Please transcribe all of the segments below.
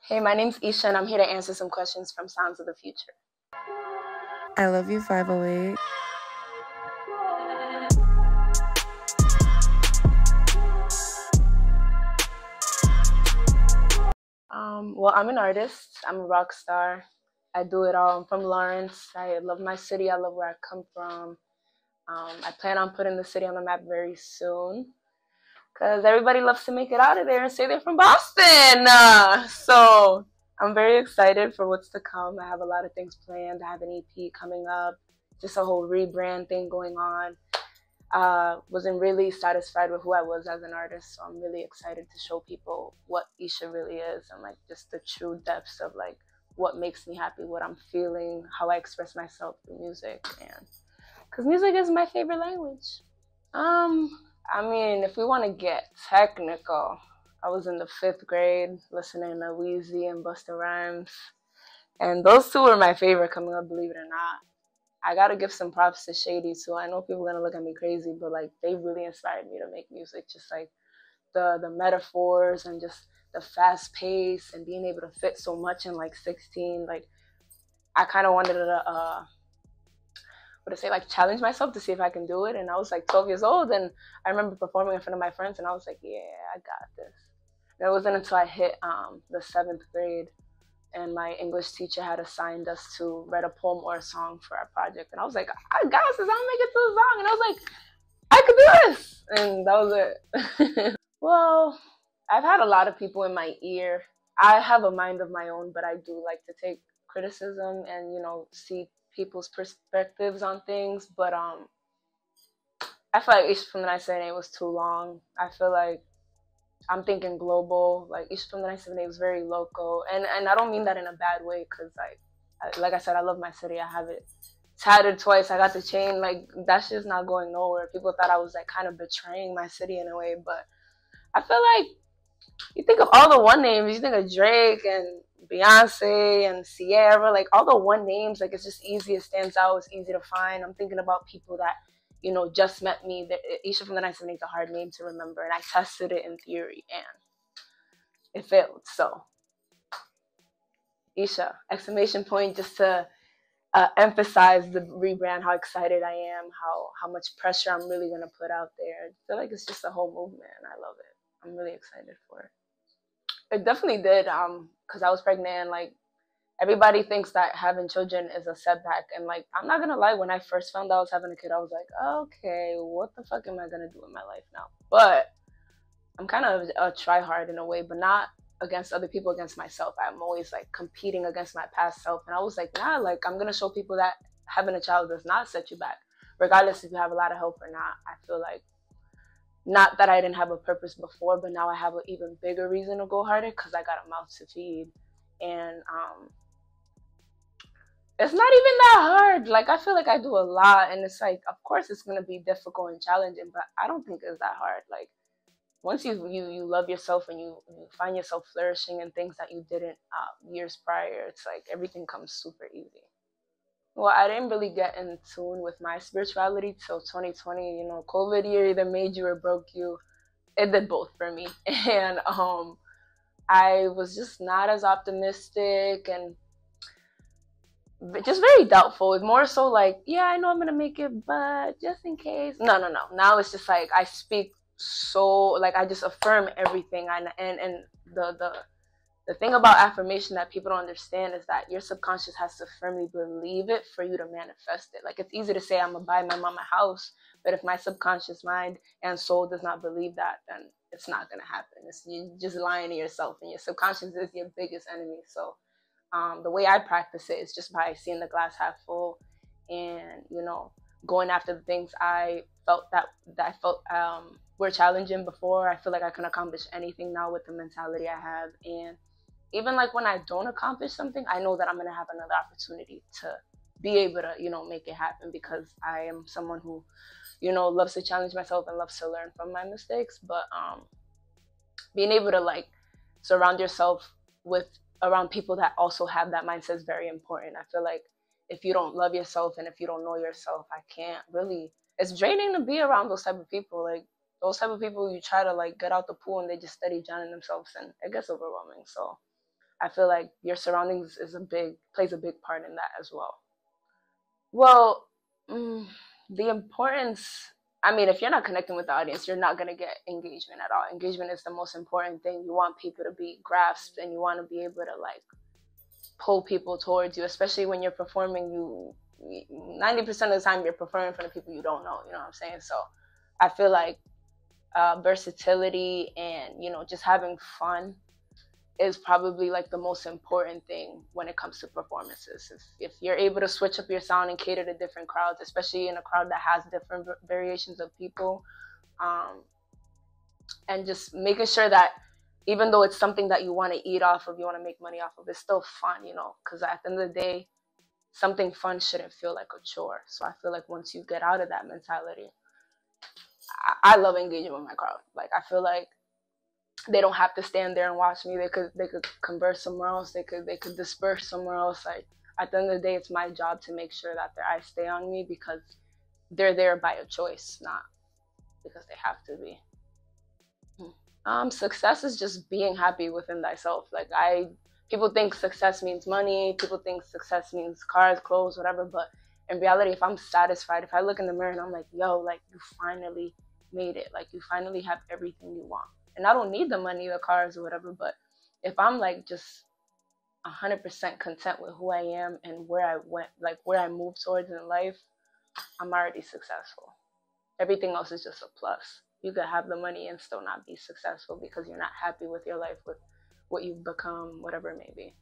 Hey, my name's ISHA, and I'm here to answer some questions from Sounds of the Future. I love you, 508. Well, I'm an artist. I'm a rock star. I do it all. I'm from Lawrence. I love my city. I love where I come from. I plan on putting the city on the map very soon because everybody loves to make it out of there and say they're from Boston. So I'm very excited for what's to come. I have a lot of things planned. I have an EP coming up, just a whole rebrand thing going on. Wasn't really satisfied with who I was as an artist, so I'm really excited to show people what ISHA really is and like just the true depths of like what makes me happy, what I'm feeling, how I express myself through music, and because music is my favorite language. I mean, if we want to get technical, I was in the 5th grade listening to Wheezy and Busta Rhymes, and those two were my favorite coming up, believe it or not. I gotta give some props to Shady too. I know people are gonna look at me crazy, but like they really inspired me to make music. Just like the metaphors and just the fast pace and being able to fit so much in like 16. Like I kind of wanted to what to say, like challenge myself to see if I can do it. And I was like 12 years old, and I remember performing in front of my friends, and I was like, yeah, I got this. And it wasn't until I hit the 7th grade and my English teacher had assigned us to write a poem or a song for our project. And I was like, I got this, I'll make it to the song. And I was like, I could do this. And that was it. Well, I've had a lot of people in my ear. I have a mind of my own, but I do like to take criticism and, see people's perspectives on things. But I feel like Each from the Night 7 was too long. I feel like I'm thinking global. Like ISHA from the 978 was very local, and I don't mean that in a bad way, because like I said, I love my city. I have it tatted twice. I got the chain. Like that shit's not going nowhere. People thought I was like kind of betraying my city in a way, but I feel like you think of all the one names. You think of Drake and Beyonce and Sierra, like all the one names. Like it's just easy. It stands out. It's easy to find. I'm thinking about people that just met me. ISHA from the 978 is a hard name to remember, and I tested it in theory, and it failed. So ISHA, exclamation point, just to emphasize the rebrand, how excited I am, how much pressure I'm really going to put out there. I feel like it's just a whole movement, and I love it. I'm really excited for it. It definitely did, because I was pregnant, and like everybody thinks that having children is a setback, and like I'm not gonna lie, when I first found out I was having a kid, I was like, okay, what the fuck am I gonna do in my life now? But I'm kind of a try hard in a way, but not against other people, against myself. I'm always like competing against my past self, and I was like, nah, like I'm gonna show people that having a child does not set you back, regardless if you have a lot of help or not. I feel like, not that I didn't have a purpose before, but now I have an even bigger reason to go harder because I got a mouth to feed. And it's not even that hard. Like I feel like I do a lot, and it's like, of course it's gonna be difficult and challenging, but I don't think it's that hard. Like once you love yourself and you find yourself flourishing in things that you didn't years prior, it's like everything comes super easy. Well, I didn't really get in tune with my spirituality till 2020. COVID year either made you or broke you. It did both for me. And I was just not as optimistic and just very doubtful. It's more so like, yeah, I know I'm gonna make it, but just in case. No. Now it's just like I speak, so like I just affirm everything. And the thing about affirmation that people don't understand is that your subconscious has to firmly believe it for you to manifest it. Like it's easy to say I'm gonna buy my mom a house, but if my subconscious mind and soul does not believe that, then it's not gonna happen. You're just lying to yourself, and your subconscious is your biggest enemy. So the way I practice it is just by seeing the glass half full, and going after the things I felt that I felt were challenging before. I feel like I can accomplish anything now with the mentality I have, and even like when I don't accomplish something, I know that I'm gonna have another opportunity to be able to make it happen, because I am someone who loves to challenge myself and loves to learn from my mistakes. But being able to like surround yourself with around people that also have that mindset is very important. I feel like if you don't love yourself and if you don't know yourself, I can't really, it's draining to be around those type of people. Like those type of people, you try to like get out the pool and they just steady drowning themselves, and it gets overwhelming. So I feel like your surroundings plays a big part in that as well. Well, the importance, I mean, if you're not connecting with the audience, you're not going to get engagement at all. Engagement is the most important thing. You want people to be grasped, and you want to be able to like pull people towards you, especially when you're performing. 90% of the time you're performing in front of people you don't know, you know what I'm saying? So I feel like versatility and, you know, just having fun is probably like the most important thing when it comes to performances. If you're able to switch up your sound and cater to different crowds, especially in a crowd that has different variations of people, and just making sure that even though it's something that you want to eat off of, you want to make money off of, it's still fun, you know, because at the end of the day, something fun shouldn't feel like a chore. So I feel like once you get out of that mentality, I love engaging with my crowd. Like, I feel like they don't have to stand there and watch me. They could converse somewhere else. They could disperse somewhere else. Like, at the end of the day, it's my job to make sure that their eyes stay on me because they're there by a choice, not because they have to be. Success is just being happy within thyself. Like, people think success means money. People think success means cars, clothes, whatever. But in reality, if I'm satisfied, if I look in the mirror and I'm like, yo, like, you finally made it. Like, you finally have everything you want. And I don't need the money, the cars, or whatever. But if I'm like just 100% content with who I am and where I went, like where I moved towards in life, I'm already successful. Everything else is just a plus. You could have the money and still not be successful because you're not happy with your life, with what you've become, whatever it may be.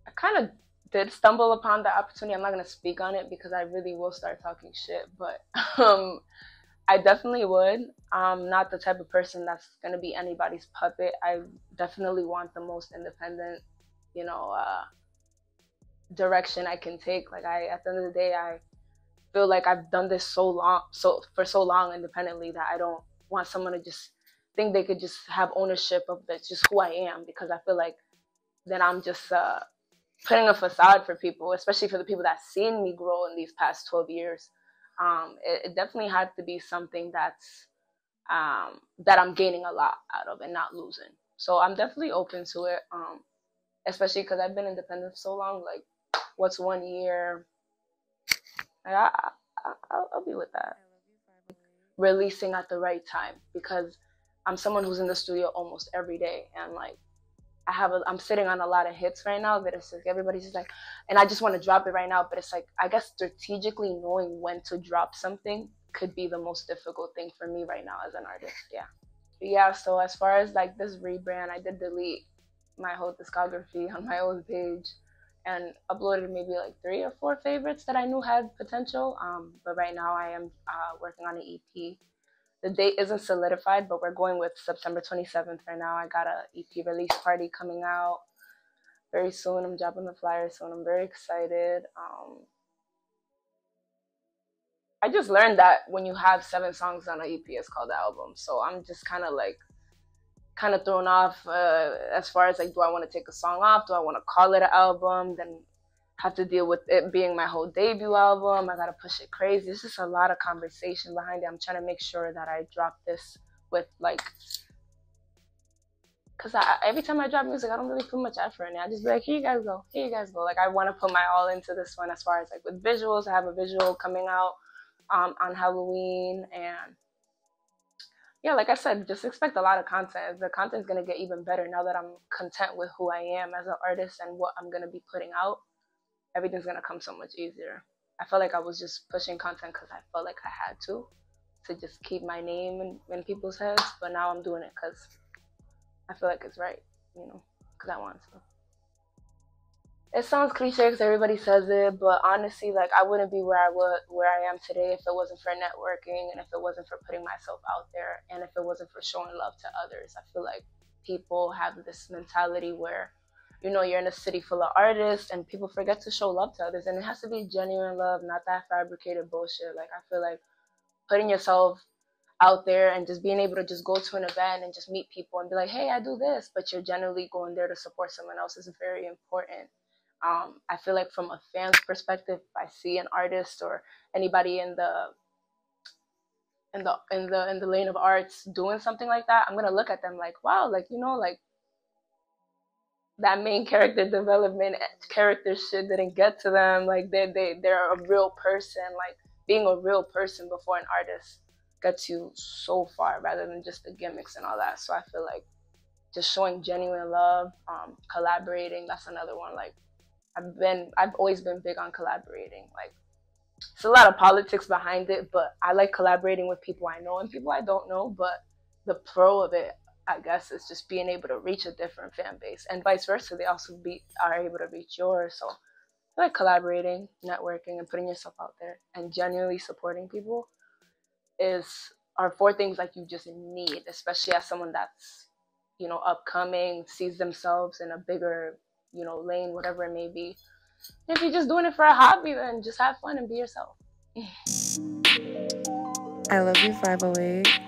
I kind of did stumble upon the opportunity. I'm not going to speak on it because I really will start talking shit, but I definitely would. I'm not the type of person that's going to be anybody's puppet. I definitely want the most independent, you know, direction I can take. Like, at the end of the day, I feel like I've done this for so long independently that I don't want someone to just think they could just have ownership of that's just who I am, because I feel like then I'm just putting a facade for people, especially for the people that seen me grow in these past 12 years. It definitely had to be something that I'm gaining a lot out of and not losing. So I'm definitely open to it, especially because I've been independent for so long. Like, what's 1 year? I'll be with that. Releasing at the right time, because I'm someone who's in the studio almost every day, and like I'm sitting on a lot of hits right now that it's like everybody's just like, and I just want to drop it right now, but it's like, I guess strategically knowing when to drop something could be the most difficult thing for me right now as an artist. Yeah, so as far as like this rebrand, I did delete my whole discography on my own page and uploaded maybe like 3 or 4 favorites that I knew had potential. But right now I am working on an EP. The date isn't solidified, but we're going with September 27th right now. I got a EP release party coming out very soon. I'm dropping the flyer soon. I'm very excited. I just learned that when you have 7 songs on an EP, it's called an album. So I'm just kind of thrown off as far as like, do I want to take a song off? Do I want to call it an album? Then have to deal with it being my whole debut album. I gotta push it crazy. It's just a lot of conversation behind it. I'm trying to make sure that I drop this with like, because every time I drop music, I don't really put much effort in it. I just be like, here you guys go, here you guys go. Like, I want to put my all into this one as far as like with visuals. I have a visual coming out on Halloween, and yeah, like I said, just expect a lot of content. The content's gonna get even better now that I'm content with who I am as an artist and what I'm gonna be putting out. Everything's gonna come so much easier. I felt like I was just pushing content because I felt like I had to just keep my name in people's heads, but now I'm doing it because I feel like it's right, you know, because I want to. It sounds cliche because everybody says it, but honestly, like, I wouldn't be where I am today if it wasn't for networking, and if it wasn't for putting myself out there, and if it wasn't for showing love to others. I feel like people have this mentality where, you know, you're in a city full of artists and people forget to show love to others, and it has to be genuine love, not that fabricated bullshit. Like, I feel like putting yourself out there and just being able to just go to an event and just meet people and be like, hey, I do this, but you're generally going there to support someone else is very important. I feel like from a fan's perspective, if I see an artist or anybody in the lane of arts doing something like that, I'm gonna look at them like, wow, like, you know, like, that main character development character shit didn't get to them. Like they're a real person. Like being a real person before an artist gets you so far rather than just the gimmicks and all that. So I feel like just showing genuine love, collaborating, that's another one. Like I've always been big on collaborating. Like it's a lot of politics behind it, but I like collaborating with people I know and people I don't know. But the pro of it, I guess, is just being able to reach a different fan base, and vice versa. They also are able to reach yours. So I like collaborating, networking, and putting yourself out there, and genuinely supporting people is are four things like you just need, especially as someone that's upcoming, sees themselves in a bigger lane, whatever it may be. If you're just doing it for a hobby, then just have fun and be yourself. I love you, 508.